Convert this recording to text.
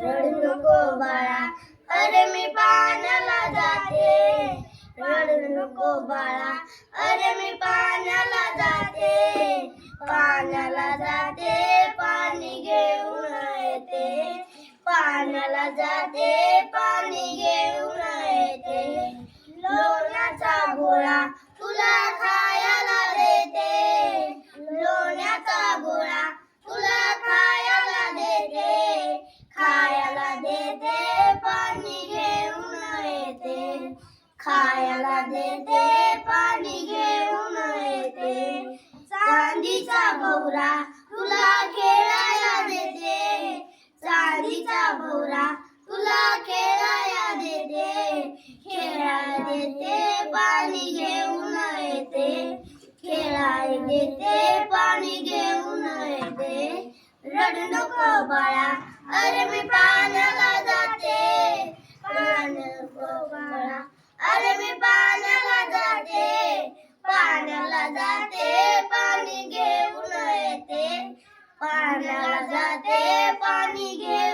रडू नको बाळा, अरे मी पाण्याला जाते. रडू नको बाळा, अरे मी पाण्याला जाते. पाण्याला जाते, पाणी घेऊन येते. पाण्याला जाते, पाणी घेऊन येते. लोण्याचा गोळा तुला खायला देते. लोण्याचा गोळा तुला खायला देते. खायला देते, पाणी घेऊन येते. खायला देते, पाणी घेऊन येते. चांदीचा भवरा तुला खेळायला देते. चांदीचा भवरा तुला खेळायला देते. खेळायला देते, पाणी घेऊन येते. खेळायला देते, पाणी घेऊन येते. रडू नको बाळा, अरे मी पाण्याला जाते. रडू नको बाळा, अरे मी पाण्याला जाते. पाण्याला जाते, पाणी घेऊन येते. पाण्याला जाते, पाणी घेऊन